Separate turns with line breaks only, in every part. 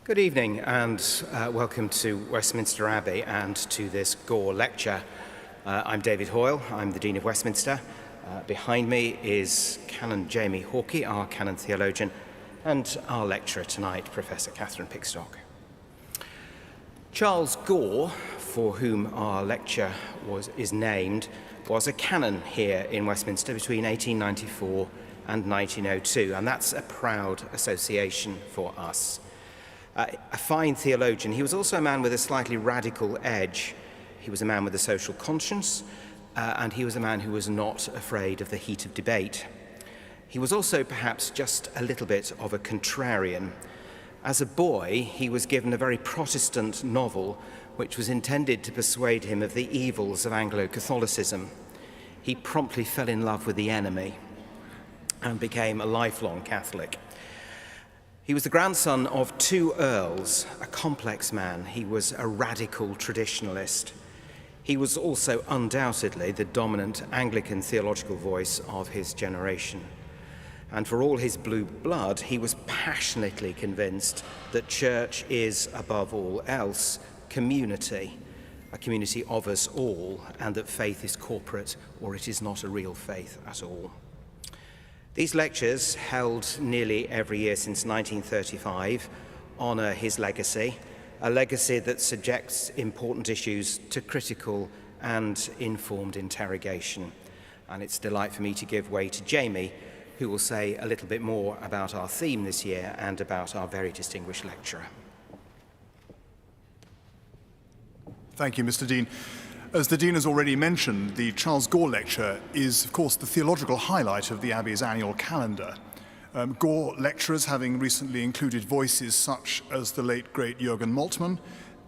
Good evening and welcome to Westminster Abbey and to this Gore Lecture. I'm David Hoyle, I'm the Dean of Westminster. Behind me is Canon Jamie Hawkey, our Canon Theologian, and our lecturer tonight, Professor Catherine Pickstock. Charles Gore, for whom our lecture is named, was a canon here in Westminster between 1894 and 1902, and that's a proud association for us. A fine theologian, he was also a man with a slightly radical edge. He was a man with a social conscience, and he was a man who was not afraid of the heat of debate. He was also perhaps just a little bit of a contrarian. As a boy, he was given a very Protestant novel which was intended to persuade him of the evils of Anglo-Catholicism. He promptly fell in love with the enemy and became a lifelong Catholic. He was the grandson of two earls, a complex man. He was a radical traditionalist. He was also undoubtedly the dominant Anglican theological voice of his generation. And for all his blue blood, he was passionately convinced that church is, above all else, community, a community of us all, and that faith is corporate or it is not a real faith at all. These lectures, held nearly every year since 1935, honour his legacy, a legacy that subjects important issues to critical and informed interrogation. And it's a delight for me to give way to Jamie, who will say a little bit more about our theme this year and about our very distinguished lecturer.
Thank you, Mr. Dean. As the Dean has already mentioned, the Charles Gore Lecture is, of course, the theological highlight of the Abbey's annual calendar. Gore lecturers having recently included voices such as the late, great Jürgen Moltmann,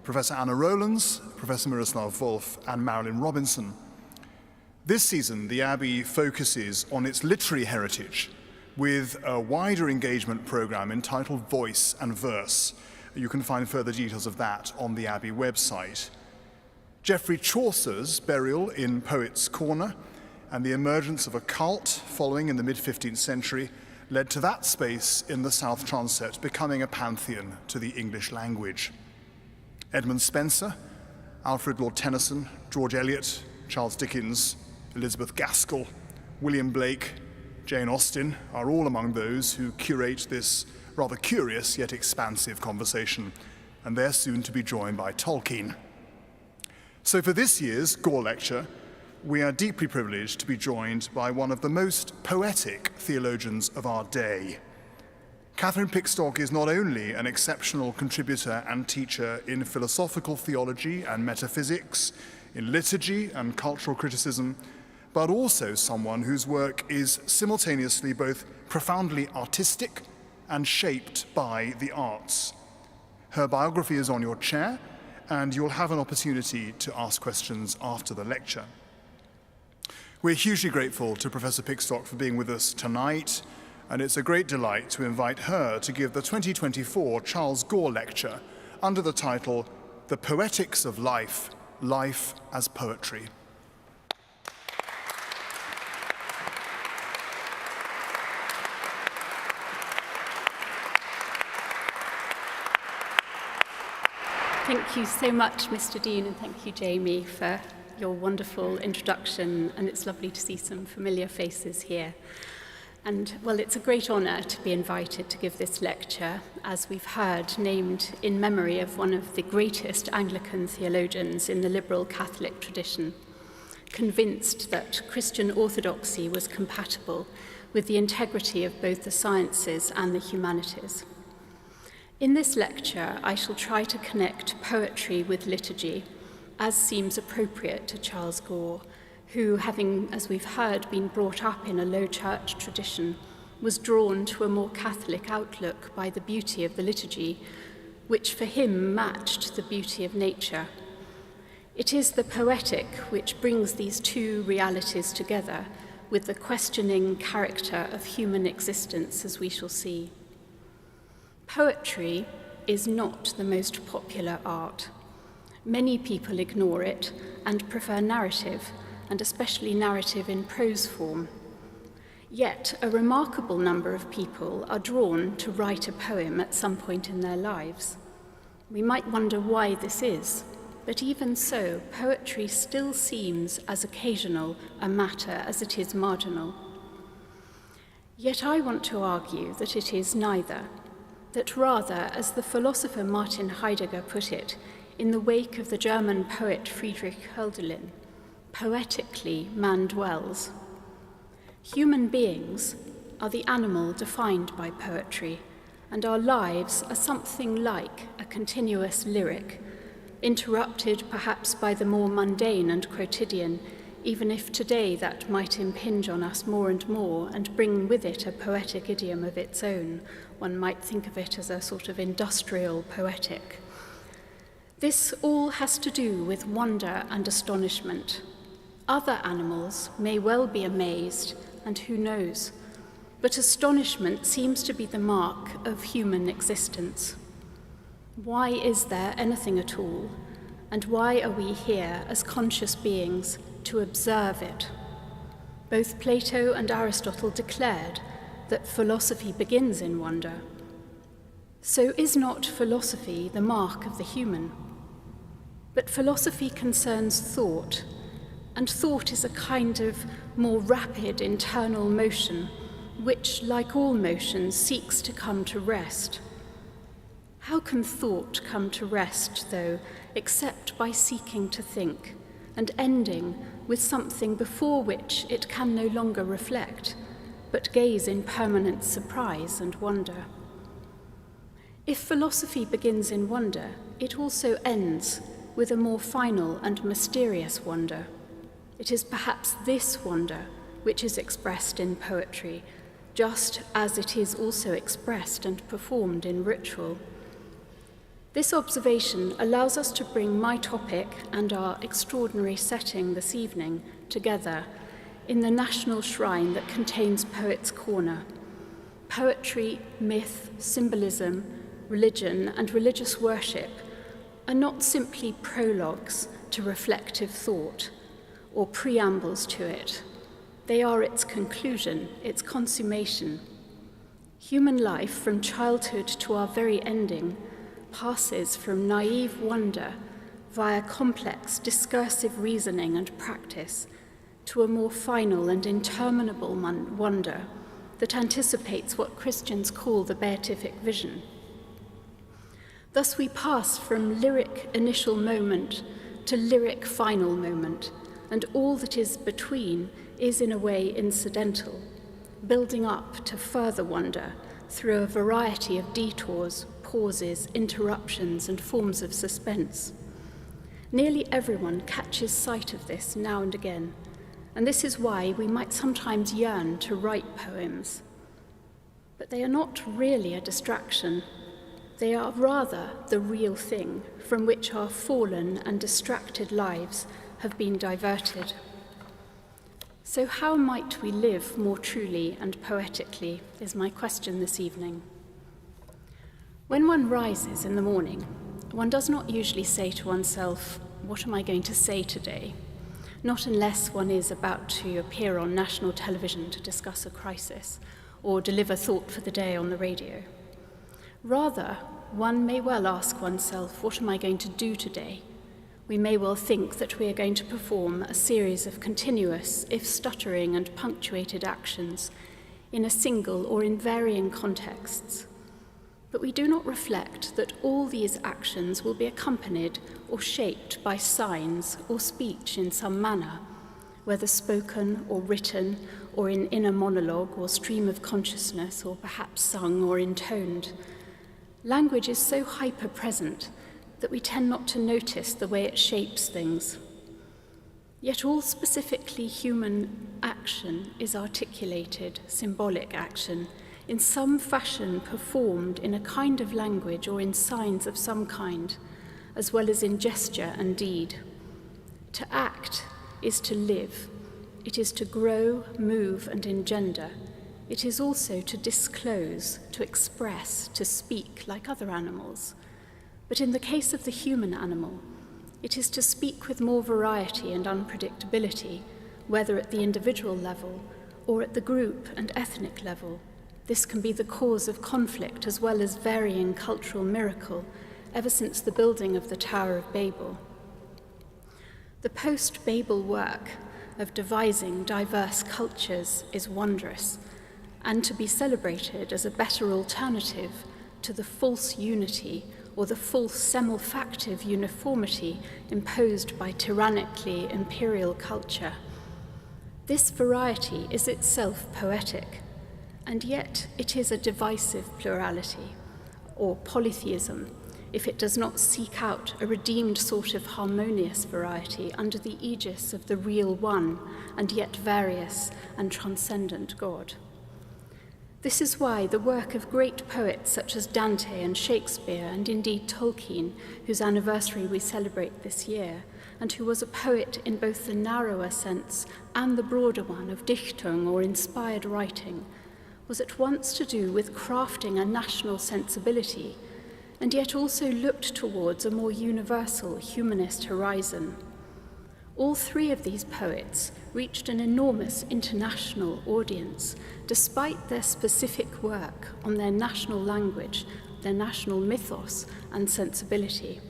Professor Anna Rowlands, Professor Miroslav Wolf, and Marilyn Robinson. This season, the Abbey focuses on its literary heritage with a wider engagement program entitled Voice and Verse. You can find further details of that on the Abbey website. Geoffrey Chaucer's burial in Poets' Corner and the emergence of a cult following in the mid-15th century led to that space in the South Transept becoming a pantheon to the English language. Edmund Spenser, Alfred Lord Tennyson, George Eliot, Charles Dickens, Elizabeth Gaskell, William Blake, Jane Austen are all among those who curate this rather curious yet expansive conversation, and they're soon to be joined by Tolkien. So for this year's Gore Lecture, we are deeply privileged to be joined by one of the most poetic theologians of our day. Catherine Pickstock is not only an exceptional contributor and teacher in philosophical theology and metaphysics, in liturgy and cultural criticism, but also someone whose work is simultaneously both profoundly artistic and shaped by the arts. Her biography is on your chair, and you'll have an opportunity to ask questions after the lecture. We're hugely grateful to Professor Pickstock for being with us tonight, and it's a great delight to invite her to give the 2024 Charles Gore Lecture under the title, The Poetics of Life, Life as Poetry.
Thank you so much, Mr. Dean, and thank you, Jamie, for your wonderful introduction, and it's lovely to see some familiar faces here. And, well, it's a great honour to be invited to give this lecture, as we've heard, named in memory of one of the greatest Anglican theologians in the liberal Catholic tradition, convinced that Christian orthodoxy was compatible with the integrity of both the sciences and the humanities. In this lecture, I shall try to connect poetry with liturgy, as seems appropriate to Charles Gore, who, having, as we've heard, been brought up in a low church tradition, was drawn to a more Catholic outlook by the beauty of the liturgy, which for him matched the beauty of nature. It is the poetic which brings these two realities together with the questioning character of human existence, as we shall see. Poetry is not the most popular art. Many people ignore it and prefer narrative, and especially narrative in prose form. Yet a remarkable number of people are drawn to write a poem at some point in their lives. We might wonder why this is, but even so, poetry still seems as occasional a matter as it is marginal. Yet I want to argue that it is neither, that rather, as the philosopher Martin Heidegger put it, in the wake of the German poet Friedrich Hölderlin, poetically man dwells. Human beings are the animal defined by poetry, and our lives are something like a continuous lyric, interrupted perhaps by the more mundane and quotidian, even if today that might impinge on us more and more and bring with it a poetic idiom of its own. One might think of it as a sort of industrial poetic. This all has to do with wonder and astonishment. Other animals may well be amazed, and who knows, but astonishment seems to be the mark of human existence. Why is there anything at all, and why are we here as conscious beings to observe it? Both Plato and Aristotle declared that philosophy begins in wonder. So is not philosophy the mark of the human? But philosophy concerns thought, and thought is a kind of more rapid internal motion, which, like all motions, seeks to come to rest. How can thought come to rest, though, except by seeking to think, and ending with something before which it can no longer reflect, but gaze in permanent surprise and wonder? If philosophy begins in wonder, it also ends with a more final and mysterious wonder. It is perhaps this wonder which is expressed in poetry, just as it is also expressed and performed in ritual. This observation allows us to bring my topic and our extraordinary setting this evening together in the national shrine that contains Poets' Corner. Poetry, myth, symbolism, religion, and religious worship are not simply prologues to reflective thought or preambles to it. They are its conclusion, its consummation. Human life, from childhood to our very ending, passes from naive wonder via complex discursive reasoning and practice to a more final and interminable wonder that anticipates what Christians call the beatific vision. Thus we pass from lyric initial moment to lyric final moment, and all that is between is in a way incidental, building up to further wonder through a variety of detours, pauses, interruptions, and forms of suspense. Nearly everyone catches sight of this now and again, and this is why we might sometimes yearn to write poems. But they are not really a distraction. They are rather the real thing from which our fallen and distracted lives have been diverted. So how might we live more truly and poetically is my question this evening. When one rises in the morning, one does not usually say to oneself, "What am I going to say today?" Not unless one is about to appear on national television to discuss a crisis or deliver thought for the day on the radio. Rather, one may well ask oneself, "What am I going to do today?" We may well think that we are going to perform a series of continuous, if stuttering and punctuated actions in a single or in varying contexts. But we do not reflect that all these actions will be accompanied or shaped by signs or speech in some manner, whether spoken or written or in inner monologue or stream of consciousness or perhaps sung or intoned. Language is so hyper-present that we tend not to notice the way it shapes things. Yet all specifically human action is articulated, symbolic action, in some fashion performed in a kind of language or in signs of some kind, as well as in gesture and deed. To act is to live. It is to grow, move, and engender. It is also to disclose, to express, to speak like other animals. But in the case of the human animal, it is to speak with more variety and unpredictability, whether at the individual level or at the group and ethnic level. This can be the cause of conflict as well as varying cultural miracle, ever since the building of the Tower of Babel. The post-Babel work of devising diverse cultures is wondrous, and to be celebrated as a better alternative to the false unity or the false semifactive uniformity imposed by tyrannically imperial culture. This variety is itself poetic, and yet it is a divisive plurality, or polytheism, if it does not seek out a redeemed sort of harmonious variety under the aegis of the real one and yet various and transcendent God. This is why the work of great poets such as Dante and Shakespeare, and indeed Tolkien, whose anniversary we celebrate this year, and who was a poet in both the narrower sense and the broader one of Dichtung or inspired writing, was at once to do with crafting a national sensibility, and yet also looked towards a more universal humanist horizon. All three of these poets reached an enormous international audience, despite their specific work on their national language, their national mythos and sensibility.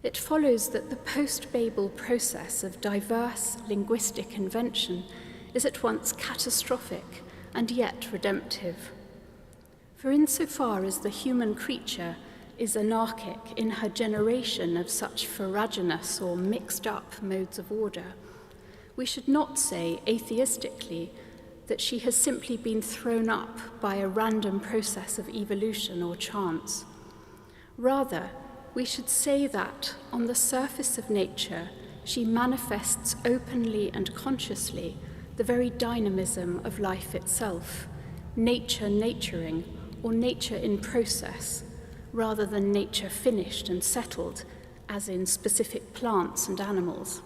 It follows that the post-Babel process of diverse linguistic invention is at once catastrophic and yet redemptive. For insofar as the human creature is anarchic in her generation of such farraginous or mixed-up modes of order, we should not say atheistically that she has simply been thrown up by a random process of evolution or chance. Rather, we should say that, on the surface of nature, she manifests openly and consciously the very dynamism of life itself, nature naturing, or nature in process, rather than nature finished and settled, as in specific plants and animals.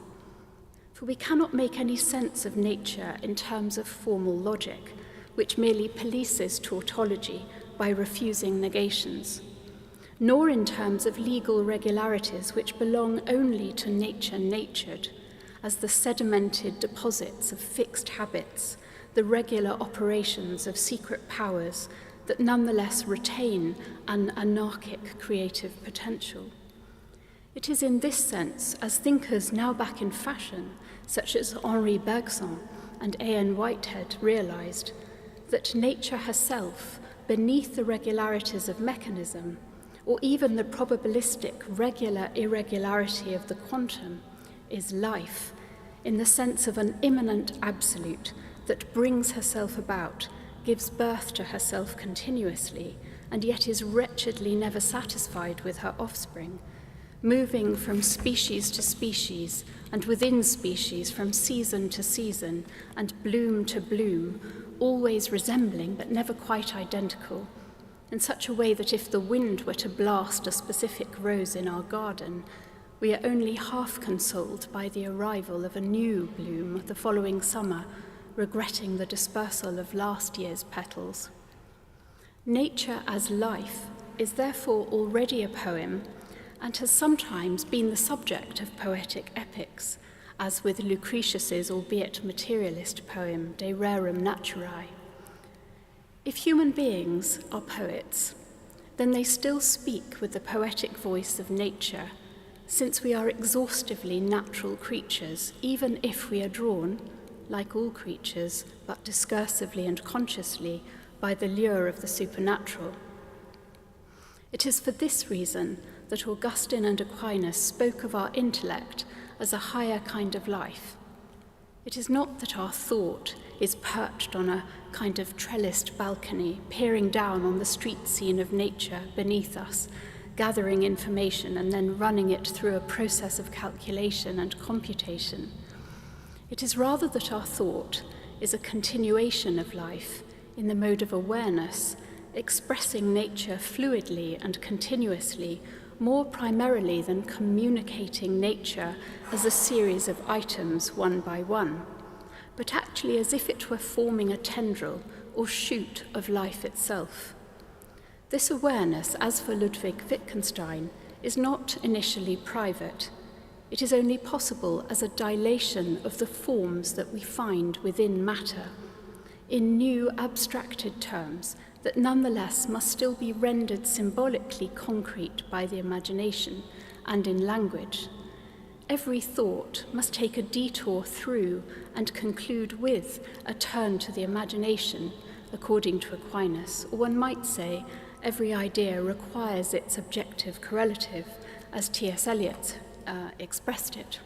For we cannot make any sense of nature in terms of formal logic, which merely polices tautology by refusing negations, nor in terms of legal regularities which belong only to nature natured, as the sedimented deposits of fixed habits, the regular operations of secret powers that nonetheless retain an anarchic creative potential. It is in this sense, as thinkers now back in fashion, such as Henri Bergson and A.N. Whitehead, realized, that nature herself, beneath the regularities of mechanism, or even the probabilistic regular irregularity of the quantum, is life, in the sense of an immanent absolute that brings herself about, gives birth to herself continuously, and yet is wretchedly never satisfied with her offspring, moving from species to species, and within species from season to season, and bloom to bloom, always resembling but never quite identical, in such a way that if the wind were to blast a specific rose in our garden, we are only half consoled by the arrival of a new bloom the following summer, regretting the dispersal of last year's petals. Nature as life is therefore already a poem, and has sometimes been the subject of poetic epics, as with Lucretius's albeit materialist poem De Rerum Naturae. If human beings are poets, then they still speak with the poetic voice of nature, since we are exhaustively natural creatures, even if we are drawn, like all creatures, but discursively and consciously, by the lure of the supernatural. It is for this reason that Augustine and Aquinas spoke of our intellect as a higher kind of life. It is not that our thought is perched on a kind of trellised balcony, peering down on the street scene of nature beneath us, gathering information and then running it through a process of calculation and computation. It is rather that our thought is a continuation of life in the mode of awareness, expressing nature fluidly and continuously, more primarily than communicating nature as a series of items one by one, but actually as if it were forming a tendril or shoot of life itself. This awareness, as for Ludwig Wittgenstein, is not initially private. It is only possible as a dilation of the forms that we find within matter. In new abstracted terms, that nonetheless must still be rendered symbolically concrete by the imagination and in language. Every thought must take a detour through and conclude with a turn to the imagination, according to Aquinas, or one might say every idea requires its objective correlative, as T.S. Eliot expressed it.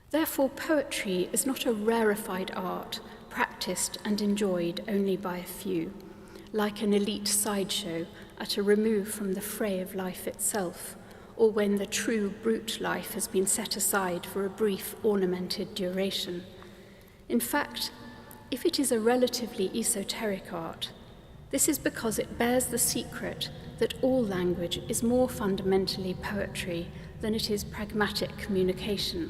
Therefore, poetry is not a rarefied art practiced and enjoyed only by a few, like an elite sideshow at a remove from the fray of life itself, or when the true brute life has been set aside for a brief ornamented duration. In fact, if it is a relatively esoteric art, this is because it bears the secret that all language is more fundamentally poetry than it is pragmatic communication.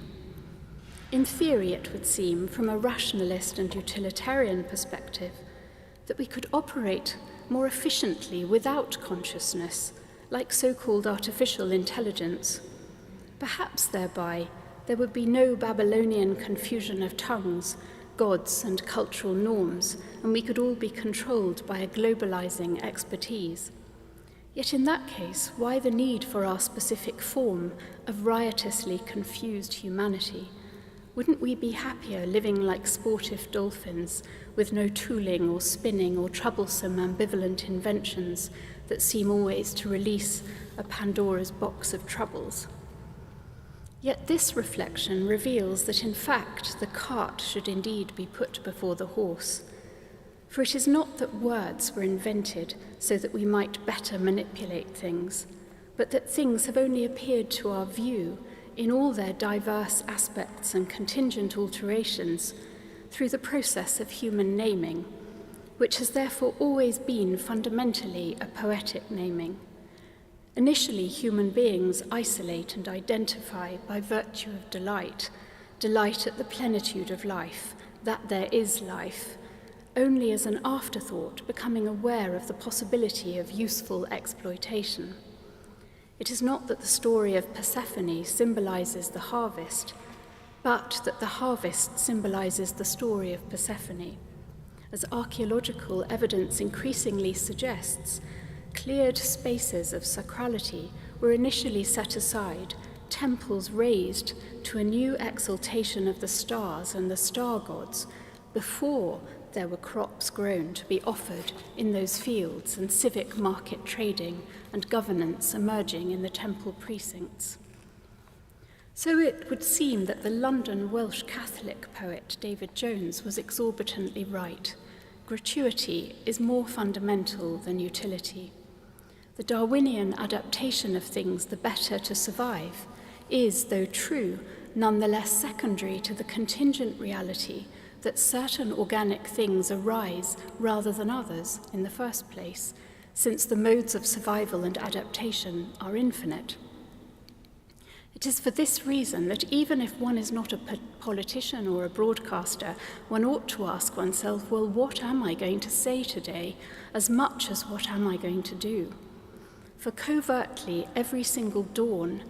In theory, it would seem, from a rationalist and utilitarian perspective, that we could operate more efficiently without consciousness, like so-called artificial intelligence. Perhaps thereby there would be no Babylonian confusion of tongues, gods, and cultural norms, and we could all be controlled by a globalizing expertise. Yet in that case, why the need for our specific form of riotously confused humanity? Wouldn't we be happier living like sportive dolphins, with no tooling or spinning or troublesome ambivalent inventions that seem always to release a Pandora's box of troubles? Yet this reflection reveals that in fact the cart should indeed be put before the horse. For it is not that words were invented so that we might better manipulate things, but that things have only appeared to our view in all their diverse aspects and contingent alterations through the process of human naming, which has therefore always been fundamentally a poetic naming. Initially, human beings isolate and identify by virtue of delight at the plenitude of life, that there is life, only as an afterthought becoming aware of the possibility of useful exploitation. It is not that the story of Persephone symbolizes the harvest, but that the harvest symbolizes the story of Persephone. As archaeological evidence increasingly suggests, cleared spaces of sacrality were initially set aside, temples raised to a new exaltation of the stars and the star gods, before there were crops grown to be offered in those fields and civic market trading and governance emerging in the temple precincts. So it would seem that the London Welsh Catholic poet David Jones was exorbitantly right. Gratuity is more fundamental than utility. The Darwinian adaptation of things the better to survive is, though true, nonetheless secondary to the contingent reality that certain organic things arise rather than others in the first place, since the modes of survival and adaptation are infinite. It is for this reason that even if one is not a politician or a broadcaster, one ought to ask oneself, well, what am I going to say today, as much as what am I going to do? For covertly, every single dawn,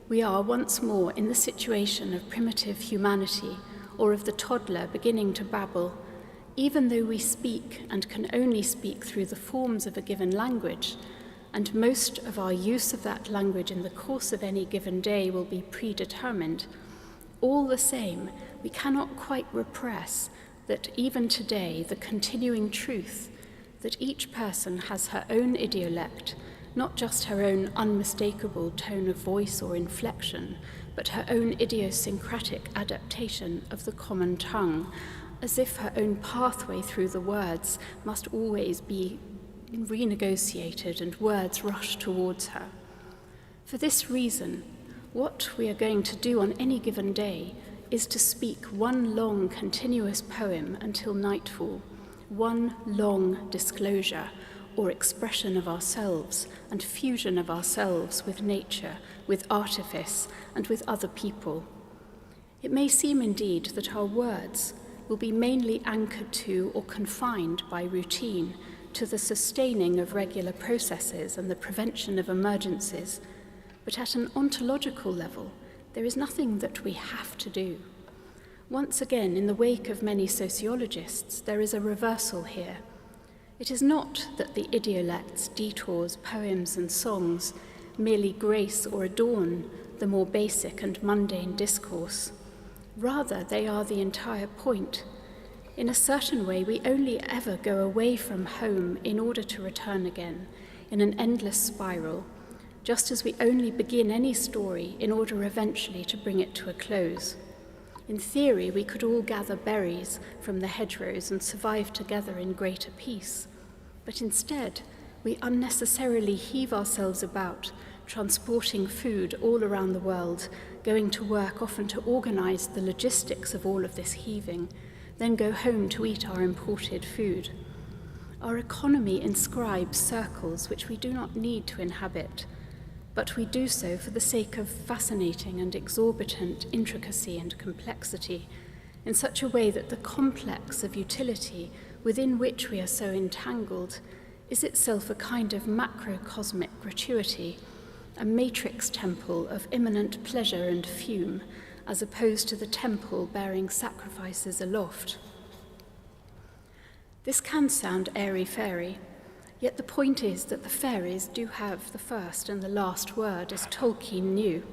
we are once more in the situation of primitive humanity, or of the toddler beginning to babble, even though we speak and can only speak through the forms of a given language, and most of our use of that language in the course of any given day will be predetermined. All the same, we cannot quite repress that even today the continuing truth that each person has her own idiolect, not just her own unmistakable tone of voice or inflection, but her own idiosyncratic adaptation of the common tongue, as if her own pathway through the words must always be renegotiated and words rush towards her. For this reason, what we are going to do on any given day is to speak one long continuous poem until nightfall, one long disclosure or expression of ourselves and fusion of ourselves with nature, with artifice, and with other people. It may seem indeed that our words will be mainly anchored to or confined by routine to the sustaining of regular processes and the prevention of emergencies, but at an ontological level, there is nothing that we have to do. Once again, in the wake of many sociologists, there is a reversal here. It is not that the idiolects, detours, poems and songs merely grace or adorn the more basic and mundane discourse. Rather, they are the entire point. In a certain way, we only ever go away from home in order to return again, in an endless spiral, just as we only begin any story in order eventually to bring it to a close. In theory, we could all gather berries from the hedgerows and survive together in greater peace. But instead, we unnecessarily heave ourselves about, transporting food all around the world, going to work often to organize the logistics of all of this heaving, then go home to eat our imported food. Our economy inscribes circles which we do not need to inhabit, but we do so for the sake of fascinating and exorbitant intricacy and complexity, in such a way that the complex of utility within which we are so entangled is itself a kind of macrocosmic gratuity, a matrix temple of immanent pleasure and fume, as opposed to the temple bearing sacrifices aloft. This can sound airy-fairy, yet the point is that the fairies do have the first and the last word, as Tolkien knew.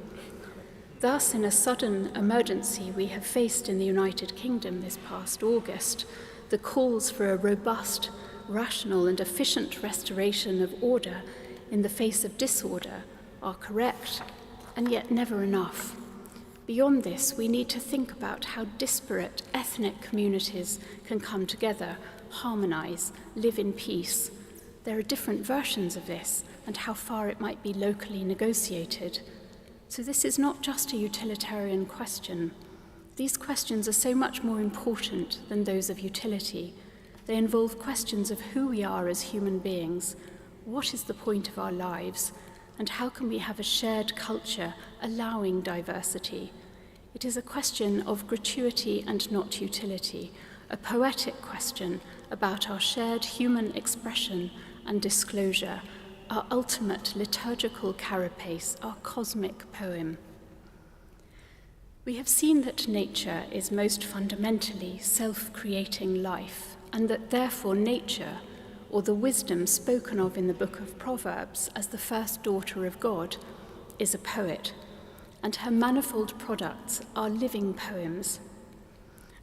Thus, in a sudden emergency we have faced in the United Kingdom this past August, the calls for a robust, rational and efficient restoration of order in the face of disorder are correct, and yet never enough. Beyond this, we need to think about how disparate ethnic communities can come together, harmonize, live in peace. There are different versions of this, and how far it might be locally negotiated. So this is not just a utilitarian question. These questions are so much more important than those of utility. They involve questions of who we are as human beings, what is the point of our lives, and how can we have a shared culture allowing diversity? It is a question of gratuity and not utility, a poetic question about our shared human expression and disclosure, our ultimate liturgical carapace, our cosmic poem. We have seen that nature is most fundamentally self-creating life, and that therefore nature, or the wisdom spoken of in the book of Proverbs as the first daughter of God, is a poet, and her manifold products are living poems.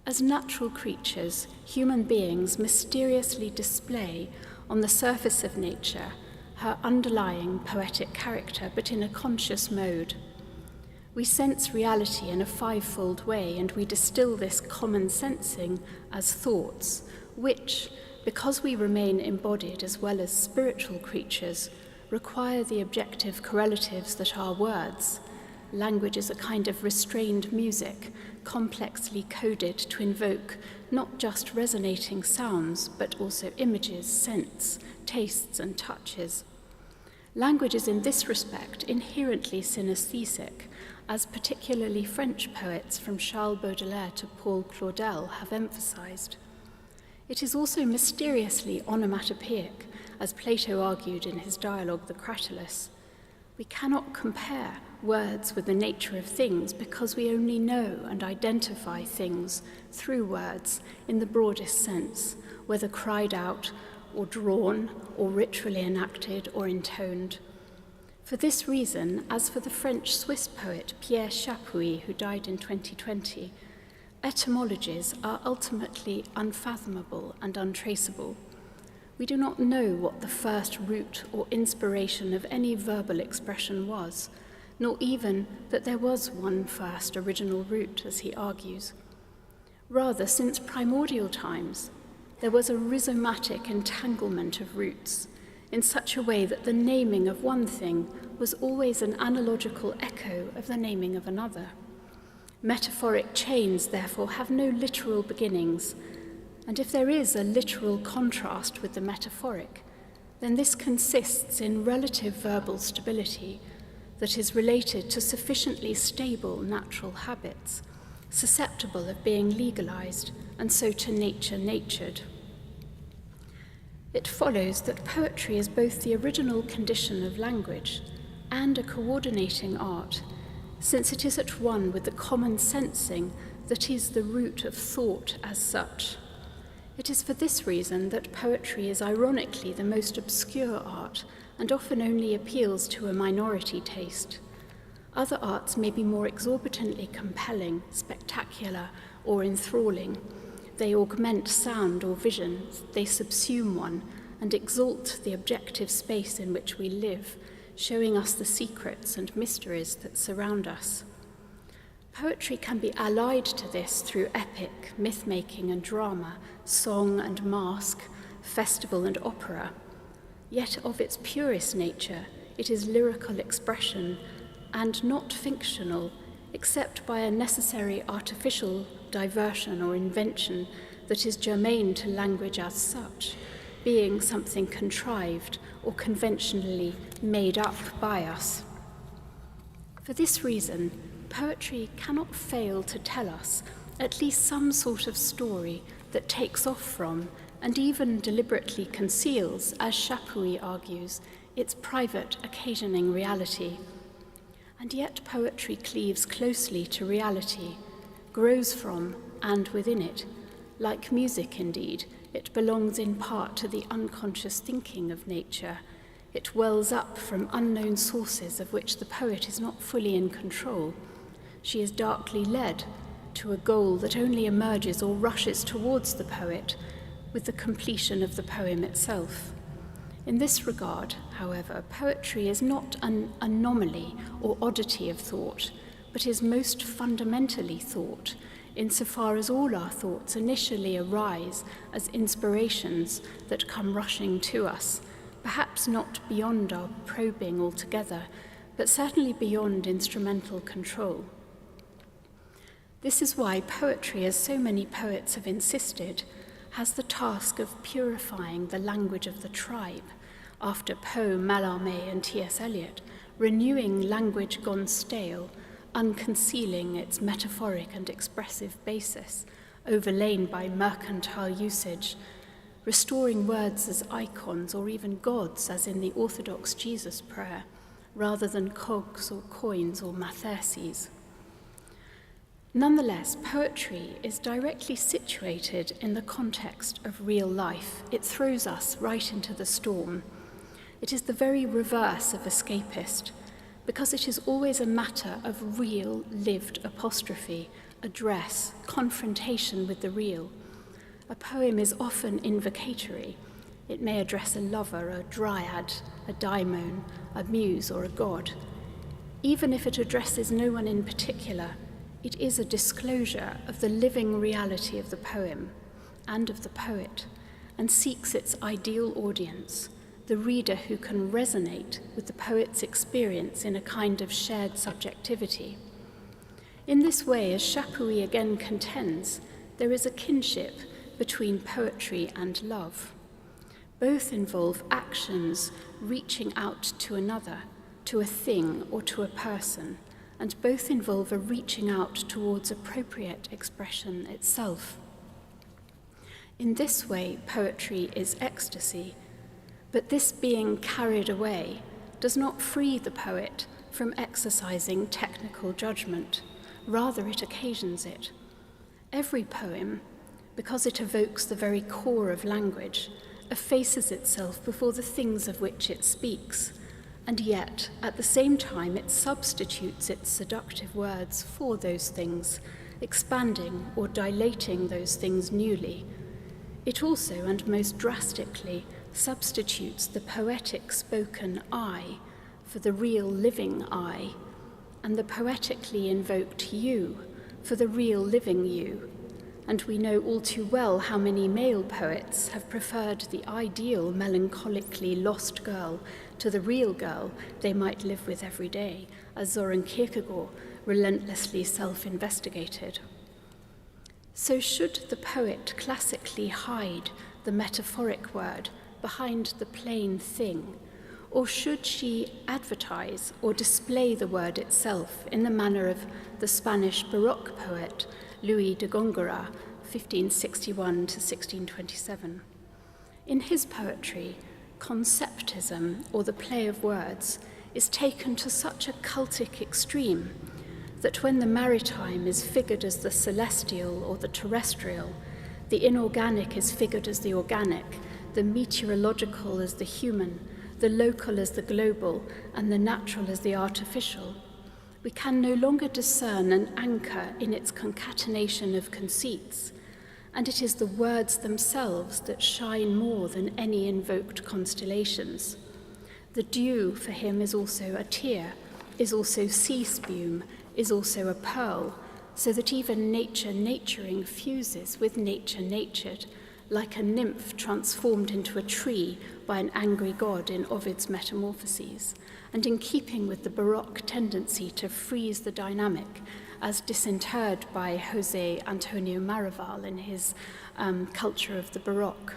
As natural creatures, human beings mysteriously display on the surface of nature her underlying poetic character, but in a conscious mode. We sense reality in a fivefold way, and we distill this common sensing as thoughts, which, because we remain embodied as well as spiritual creatures, require the objective correlatives that are words. Language is a kind of restrained music, complexly coded to invoke not just resonating sounds, but also images, scents, tastes, and touches. Language is in this respect inherently synesthesic, as particularly French poets from Charles Baudelaire to Paul Claudel have emphasized. It is also mysteriously onomatopoeic, as Plato argued in his dialogue, The Cratylus. We cannot compare words with the nature of things because we only know and identify things through words in the broadest sense, whether cried out or drawn or ritually enacted or intoned. For this reason, as for the French-Swiss poet Pierre Chapuis, who died in 2020, etymologies are ultimately unfathomable and untraceable. We do not know what the first root or inspiration of any verbal expression was, nor even that there was one first original root, as he argues. Rather, since primordial times, there was a rhizomatic entanglement of roots, in such a way that the naming of one thing was always an analogical echo of the naming of another. Metaphoric chains, therefore, have no literal beginnings, and if there is a literal contrast with the metaphoric, then this consists in relative verbal stability that is related to sufficiently stable natural habits, susceptible of being legalized, and so to nature natured. It follows that poetry is both the original condition of language and a coordinating art, since it is at one with the common sensing that is the root of thought as such. It is for this reason that poetry is ironically the most obscure art and often only appeals to a minority taste. Other arts may be more exorbitantly compelling, spectacular, or enthralling. They augment sound or vision, they subsume one, and exalt the objective space in which we live, showing us the secrets and mysteries that surround us. Poetry can be allied to this through epic, myth-making and drama, song and masque, festival and opera. Yet of its purest nature, it is lyrical expression and not fictional, except by a necessary artificial diversion or invention that is germane to language as such, being something contrived or conventionally made up by us. For this reason, poetry cannot fail to tell us at least some sort of story that takes off from and even deliberately conceals, as Chapuis argues, its private occasioning reality. And yet poetry cleaves closely to reality, grows from and within it. Like music, indeed, it belongs in part to the unconscious thinking of nature. It wells up from unknown sources of which the poet is not fully in control. She is darkly led to a goal that only emerges or rushes towards the poet with the completion of the poem itself. In this regard, however, poetry is not an anomaly or oddity of thought, but is most fundamentally thought, insofar as all our thoughts initially arise as inspirations that come rushing to us, perhaps not beyond our probing altogether, but certainly beyond instrumental control. This is why poetry, as so many poets have insisted, has the task of purifying the language of the tribe, after Poe, Mallarmé, and T.S. Eliot, renewing language gone stale, unconcealing its metaphoric and expressive basis, overlain by mercantile usage, restoring words as icons or even gods, as in the Orthodox Jesus prayer, rather than cogs or coins or matheses. Nonetheless, poetry is directly situated in the context of real life. It throws us right into the storm. It is the very reverse of escapist, because it is always a matter of real, lived apostrophe, address, confrontation with the real. A poem is often invocatory. It may address a lover, a dryad, a daimon, a muse, or a god. Even if it addresses no one in particular, it is a disclosure of the living reality of the poem and of the poet, and seeks its ideal audience, the reader who can resonate with the poet's experience in a kind of shared subjectivity. In this way, as Chapuis again contends, there is a kinship between poetry and love. Both involve actions reaching out to another, to a thing or to a person, and both involve a reaching out towards appropriate expression itself. In this way, poetry is ecstasy, but this being carried away does not free the poet from exercising technical judgment. Rather, it occasions it. Every poem, because it evokes the very core of language, effaces itself before the things of which it speaks, and yet, at the same time, it substitutes its seductive words for those things, expanding or dilating those things newly. It also, and most drastically, substitutes the poetic spoken I for the real living I, and the poetically invoked you for the real living you. And we know all too well how many male poets have preferred the ideal melancholically lost girl to the real girl they might live with every day, as Søren Kierkegaard relentlessly self-investigated. So should the poet classically hide the metaphoric word behind the plain thing, or should she advertise or display the word itself in the manner of the Spanish Baroque poet Luis de Góngora, 1561 to 1627? In his poetry, conceptism, or the play of words, is taken to such a cultic extreme that when the maritime is figured as the celestial or the terrestrial, The inorganic is figured as the organic, the meteorological as the human, the local as the global, and the natural as the artificial. We can no longer discern an anchor in its concatenation of conceits, and it is the words themselves that shine more than any invoked constellations. The dew for him is also a tear, is also sea spume, is also a pearl, so that even nature naturing fuses with nature natured, like a nymph transformed into a tree by an angry god in Ovid's Metamorphoses, and in keeping with the Baroque tendency to freeze the dynamic, as disinterred by José Antonio Marival in his Culture of the Baroque.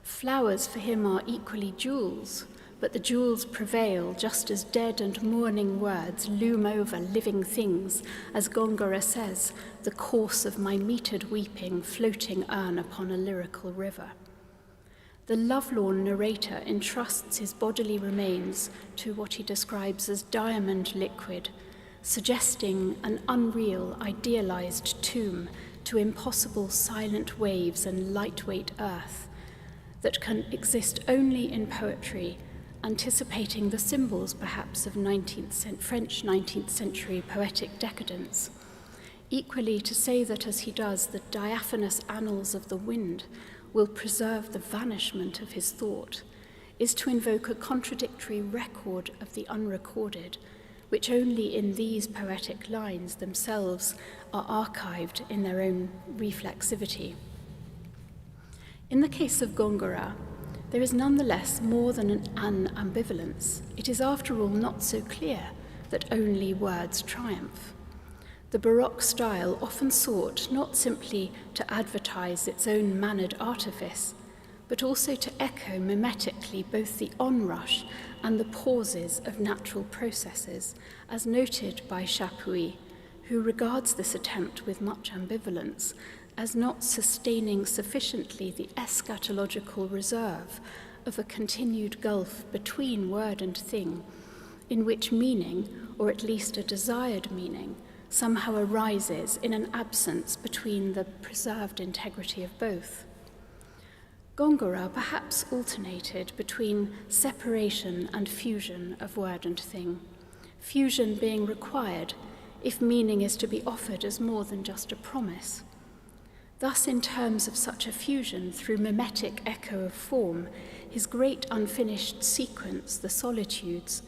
Flowers for him are equally jewels, but the jewels prevail just as dead and mourning words loom over living things, as Góngora says, the course of my metered weeping floating urn upon a lyrical river. The lovelorn narrator entrusts his bodily remains to what he describes as diamond liquid, suggesting an unreal, idealized tomb to impossible silent waves and lightweight earth that can exist only in poetry, anticipating the symbols perhaps of French 19th century poetic decadence. Equally, to say that as he does, the diaphanous annals of the wind will preserve the vanishment of his thought, is to invoke a contradictory record of the unrecorded, which only in these poetic lines themselves are archived in their own reflexivity. In the case of Góngora, there is nonetheless more than an ambivalence. It is, after all, not so clear that only words triumph. The Baroque style often sought not simply to advertise its own mannered artifice, but also to echo mimetically both the onrush and the pauses of natural processes, as noted by Chapuis, who regards this attempt with much ambivalence as not sustaining sufficiently the eschatological reserve of a continued gulf between word and thing, in which meaning, or at least a desired meaning, somehow arises in an absence between the preserved integrity of both. Góngora perhaps alternated between separation and fusion of word and thing, fusion being required if meaning is to be offered as more than just a promise. Thus, in terms of such a fusion through mimetic echo of form, his great unfinished sequence, the Solitudes,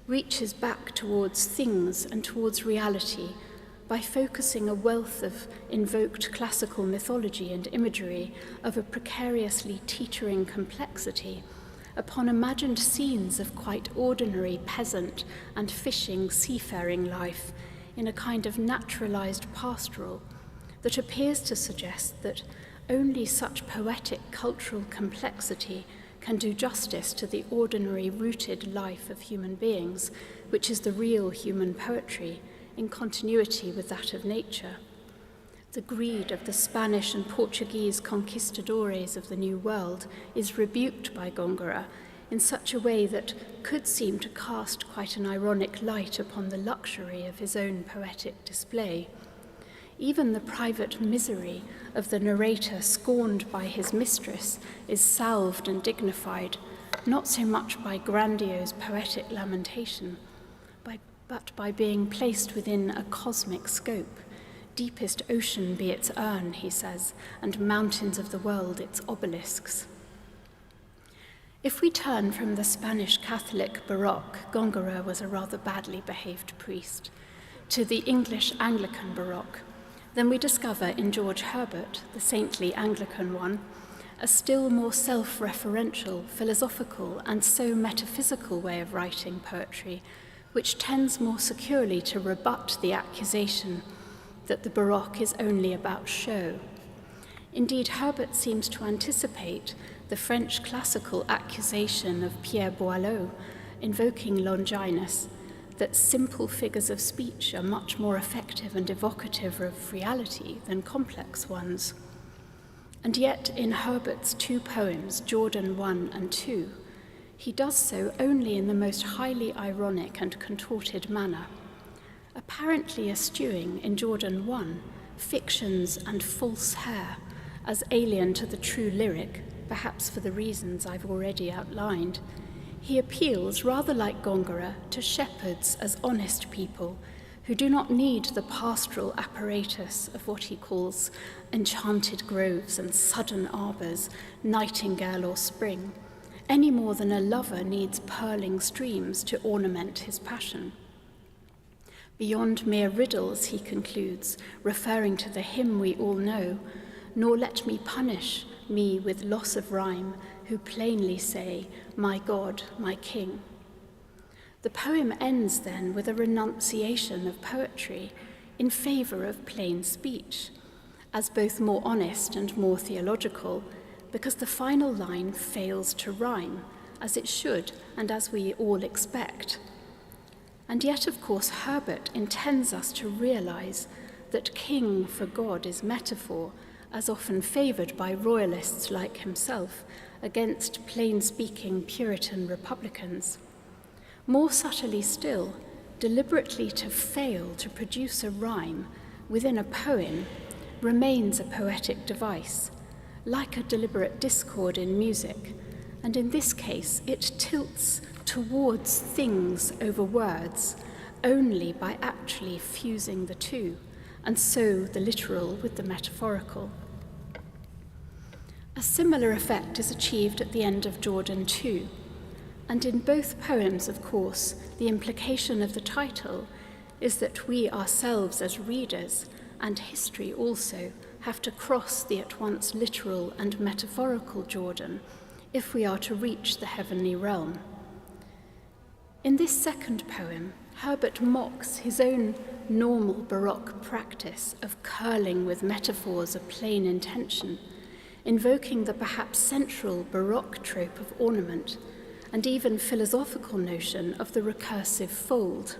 reaches back towards things and towards reality by focusing a wealth of invoked classical mythology and imagery of a precariously teetering complexity upon imagined scenes of quite ordinary peasant and fishing seafaring life in a kind of naturalized pastoral that appears to suggest that only such poetic cultural complexity can do justice to the ordinary rooted life of human beings, which is the real human poetry, in continuity with that of nature. The greed of the Spanish and Portuguese conquistadores of the New World is rebuked by Góngora in such a way that could seem to cast quite an ironic light upon the luxury of his own poetic display. Even the private misery of the narrator scorned by his mistress is salved and dignified, not so much by grandiose poetic lamentation, but by being placed within a cosmic scope. Deepest ocean be its urn, he says, and mountains of the world its obelisks. If we turn from the Spanish Catholic Baroque, Góngora was a rather badly behaved priest, to the English Anglican Baroque, then we discover in George Herbert, the saintly Anglican one, a still more self-referential, philosophical, and so metaphysical way of writing poetry, which tends more securely to rebut the accusation that the Baroque is only about show. Indeed, Herbert seems to anticipate the French classical accusation of Pierre Boileau, invoking Longinus, that simple figures of speech are much more effective and evocative of reality than complex ones. And yet, in Herbert's two poems, Jordan 1 and 2, he does so only in the most highly ironic and contorted manner, apparently eschewing in Jordan 1 fictions and false hair, as alien to the true lyric, perhaps for the reasons I've already outlined, he appeals, rather like Gongora, to shepherds as honest people who do not need the pastoral apparatus of what he calls enchanted groves and sudden arbours, nightingale or spring, any more than a lover needs purling streams to ornament his passion. Beyond mere riddles, he concludes, referring to the hymn we all know, nor let me punish me with loss of rhyme, who plainly say, my God, my King. The poem ends then with a renunciation of poetry in favour of plain speech, as both more honest and more theological, because the final line fails to rhyme, as it should and as we all expect. And yet, of course, Herbert intends us to realise that king for God is metaphor, as often favoured by royalists like himself, against plain-speaking Puritan republicans. More subtly still, deliberately to fail to produce a rhyme within a poem remains a poetic device, like a deliberate discord in music, and in this case it tilts towards things over words only by actually fusing the two, and so the literal with the metaphorical. A similar effect is achieved at the end of Jordan too, and in both poems, of course, the implication of the title is that we ourselves as readers, and history also, have to cross the at once literal and metaphorical Jordan if we are to reach the heavenly realm. In this second poem, Herbert mocks his own normal Baroque practice of curling with metaphors of plain intention, invoking the perhaps central Baroque trope of ornament, and even philosophical notion of the recursive fold.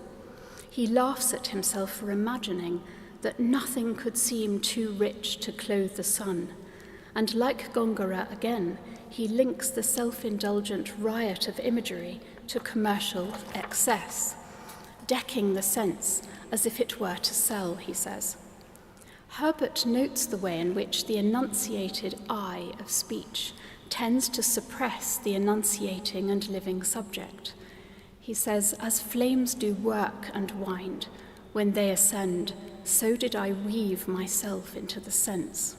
He laughs at himself for imagining that nothing could seem too rich to clothe the sun, and like Gongora again, he links the self-indulgent riot of imagery to commercial excess, decking the sense as if it were to sell, he says. Herbert notes the way in which the enunciated I of speech tends to suppress the enunciating and living subject. He says, as flames do work and wind, when they ascend, so did I weave myself into the sense.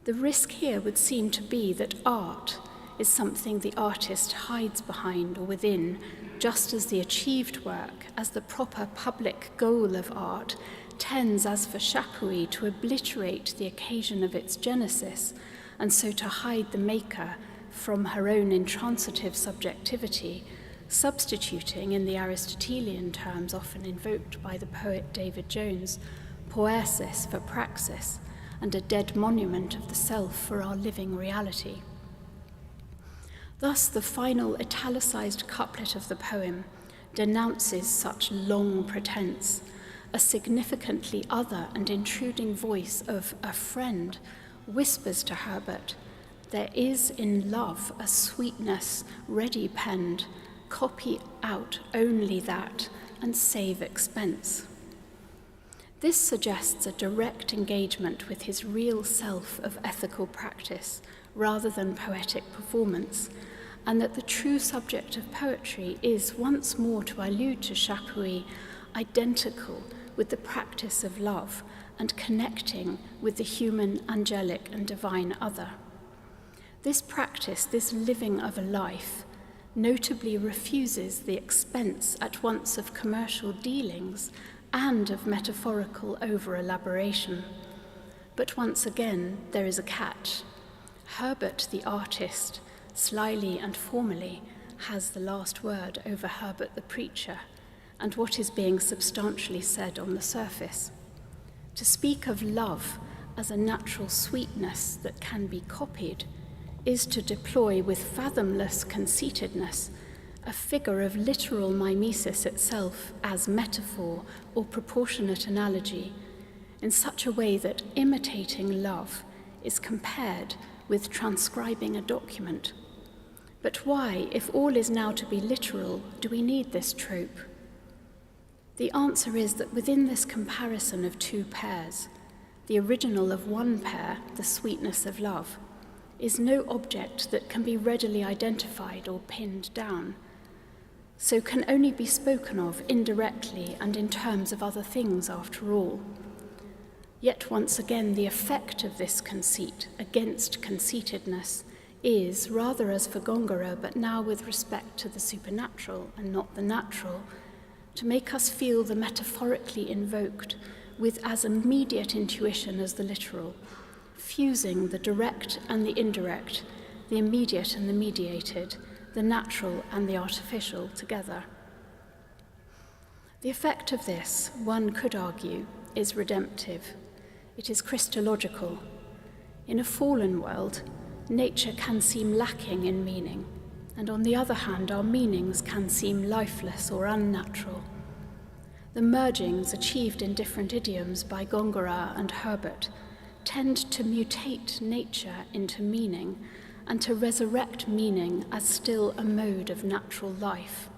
The risk here would seem to be that art is something the artist hides behind or within, just as the achieved work, as the proper public goal of art, tends, as for Chapuis, to obliterate the occasion of its genesis, and so to hide the maker from her own intransitive subjectivity, substituting, in the Aristotelian terms often invoked by the poet David Jones, poesis for praxis, and a dead monument of the self for our living reality. Thus, the final italicized couplet of the poem denounces such long pretense. A significantly other and intruding voice of a friend whispers to Herbert, there is in love a sweetness ready penned, copy out only that and save expense. This suggests a direct engagement with his real self of ethical practice rather than poetic performance, and that the true subject of poetry is, once more to allude to Chapuis, identical with the practice of love and connecting with the human, angelic, and divine other. This practice, this living of a life, notably refuses the expense at once of commercial dealings and of metaphorical over-elaboration. But once again, there is a catch. Herbert, the artist, slyly and formally, has the last word over Herbert the preacher, and what is being substantially said on the surface. To speak of love as a natural sweetness that can be copied is to deploy with fathomless conceitedness a figure of literal mimesis itself as metaphor or proportionate analogy, in such a way that imitating love is compared with transcribing a document. But why, if all is now to be literal, do we need this trope? The answer is that within this comparison of two pairs, the original of one pair, the sweetness of love, is no object that can be readily identified or pinned down, so can only be spoken of indirectly and in terms of other things after all. Yet once again, the effect of this conceit against conceitedness is, rather as for Gongora, but now with respect to the supernatural and not the natural, to make us feel the metaphorically invoked with as immediate intuition as the literal, fusing the direct and the indirect, the immediate and the mediated, the natural and the artificial together. The effect of this, one could argue, is redemptive. It is Christological. In a fallen world, nature can seem lacking in meaning, and on the other hand, our meanings can seem lifeless or unnatural. The mergings achieved in different idioms by Gongora and Herbert tend to mutate nature into meaning and to resurrect meaning as still a mode of natural life.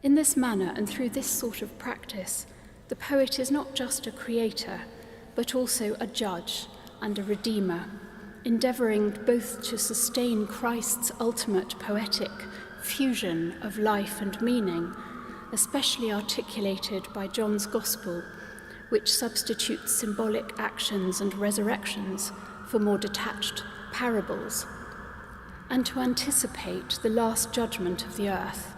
In this manner and through this sort of practice, the poet is not just a creator, but also a judge and a redeemer, endeavouring both to sustain Christ's ultimate poetic fusion of life and meaning, especially articulated by John's Gospel, which substitutes symbolic actions and resurrections for more detached parables, and to anticipate the last judgment of the earth.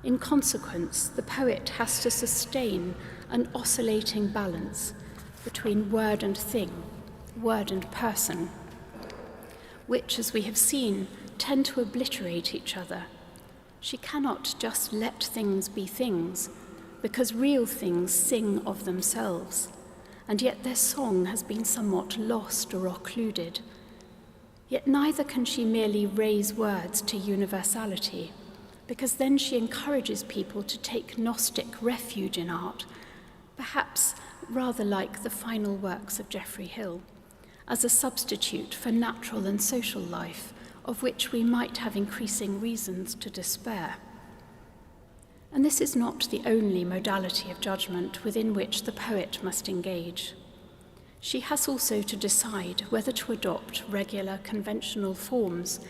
In consequence, the poet has to sustain an oscillating balance between word and thing, word and person, which, as we have seen, tend to obliterate each other. She cannot just let things be things, because real things sing of themselves, and yet their song has been somewhat lost or occluded. Yet neither can she merely raise words to universality, because then she encourages people to take Gnostic refuge in art, perhaps rather like the final works of Geoffrey Hill, as a substitute for natural and social life, of which we might have increasing reasons to despair. And this is not the only modality of judgment within which the poet must engage. She has also to decide whether to adopt regular conventional forms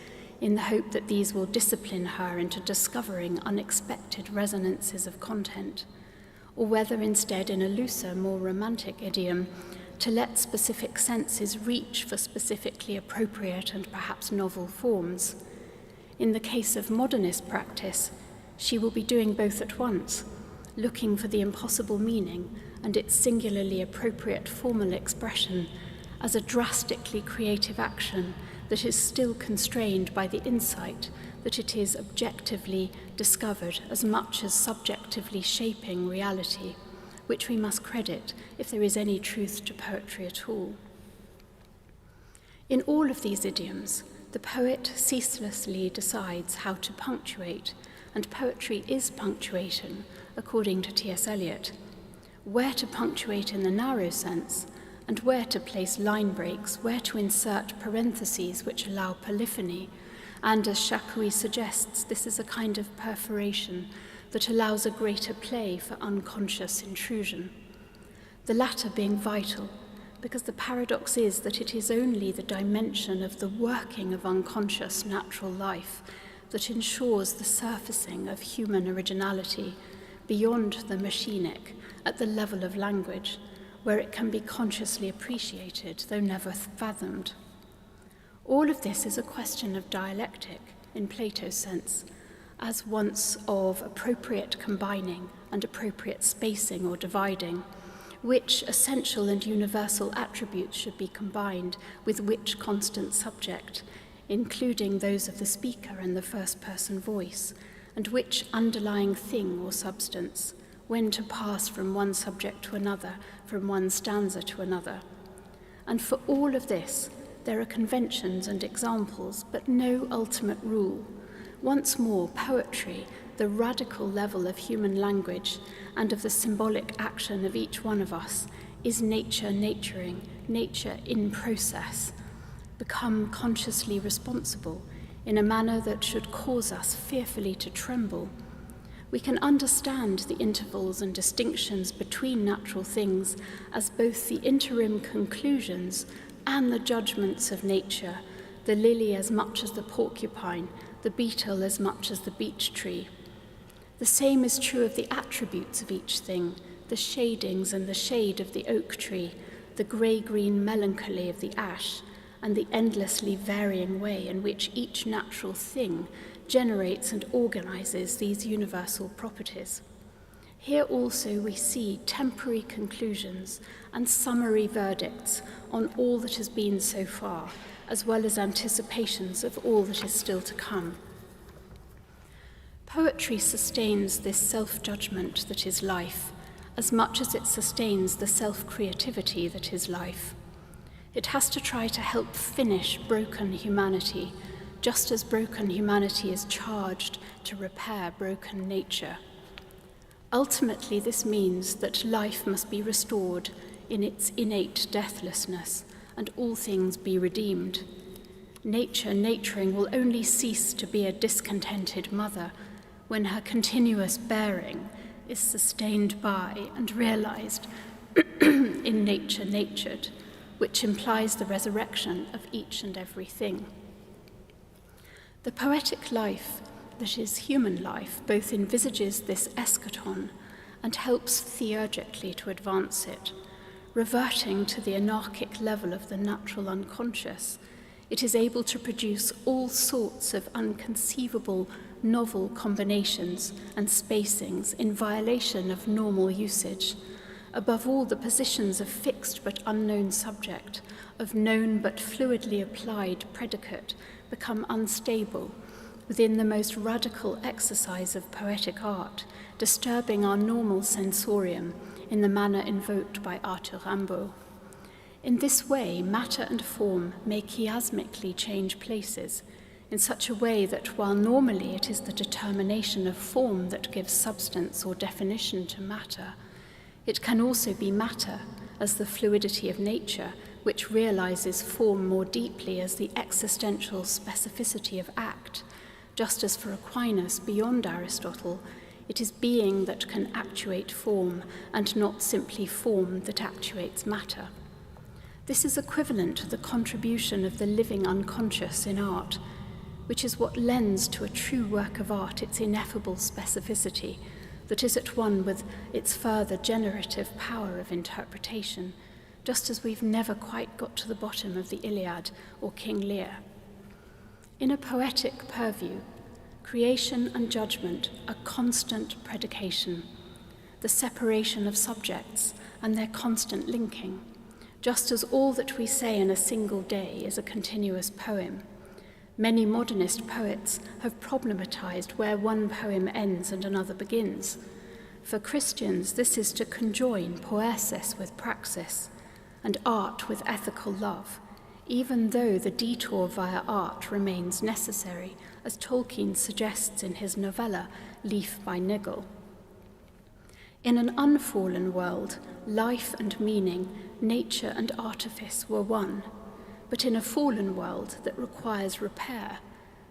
in the hope that these will discipline her into discovering unexpected resonances of content, or whether instead in a looser, more romantic idiom, to let specific senses reach for specifically appropriate and perhaps novel forms. In the case of modernist practice, she will be doing both at once, looking for the impossible meaning and its singularly appropriate formal expression as a drastically creative action that is still constrained by the insight that it is objectively discovered as much as subjectively shaping reality, which we must credit if there is any truth to poetry at all. In all of these idioms, the poet ceaselessly decides how to punctuate, and poetry is punctuation, according to T.S. Eliot, where to punctuate in the narrow sense, and where to place line breaks, where to insert parentheses which allow polyphony, and as Chacouis suggests, this is a kind of perforation that allows a greater play for unconscious intrusion. The latter being vital, because the paradox is that it is only the dimension of the working of unconscious natural life that ensures the surfacing of human originality beyond the machinic at the level of language, where it can be consciously appreciated, though never fathomed. All of this is a question of dialectic, in Plato's sense, as once of appropriate combining and appropriate spacing or dividing, which essential and universal attributes should be combined with which constant subject, including those of the speaker and the first-person voice, and which underlying thing or substance, when to pass from one subject to another, from one stanza to another. And for all of this, there are conventions and examples, but no ultimate rule. Once more, poetry, the radical level of human language and of the symbolic action of each one of us, is nature naturing, nature in process, become consciously responsible in a manner that should cause us fearfully to tremble, We can understand the intervals and distinctions between natural things as both the interim conclusions and the judgments of nature, the lily as much as the porcupine, the beetle as much as the beech tree. The same is true of the attributes of each thing, the shadings and the shade of the oak tree, the grey-green melancholy of the ash, and the endlessly varying way in which each natural thing generates and organizes these universal properties. Here also we see temporary conclusions and summary verdicts on all that has been so far, as well as anticipations of all that is still to come. Poetry sustains this self-judgment that is life, as much as it sustains the self-creativity that is life. It has to try to help finish broken humanity, just as broken humanity is charged to repair broken nature. Ultimately, this means that life must be restored in its innate deathlessness, and all things be redeemed. Nature, naturing, will only cease to be a discontented mother when her continuous bearing is sustained by and realized in nature natured, which implies the resurrection of each and every thing. The poetic life, that is human life, both envisages this eschaton and helps theologically to advance it. Reverting to the anarchic level of the natural unconscious, it is able to produce all sorts of unconceivable novel combinations and spacings in violation of normal usage. Above all, the positions of fixed but unknown subject, of known but fluidly applied predicate, become unstable within the most radical exercise of poetic art, disturbing our normal sensorium in the manner invoked by Arthur Rimbaud. In this way, matter and form may chiasmically change places, in such a way that while normally it is the determination of form that gives substance or definition to matter, it can also be matter, as the fluidity of nature, which realizes form more deeply as the existential specificity of act, just as for Aquinas, beyond Aristotle, it is being that can actuate form, and not simply form that actuates matter. This is equivalent to the contribution of the living unconscious in art, which is what lends to a true work of art its ineffable specificity, that is at one with its further generative power of interpretation, just as we've never quite got to the bottom of the Iliad or King Lear. In a poetic purview, creation and judgment are constant predication, the separation of subjects and their constant linking, just as all that we say in a single day is a continuous poem. Many modernist poets have problematized where one poem ends and another begins. For Christians, this is to conjoin poesis with praxis and art with ethical love, even though the detour via art remains necessary, as Tolkien suggests in his novella Leaf by Niggle. In an unfallen world, life and meaning, nature and artifice were one. But in a fallen world that requires repair,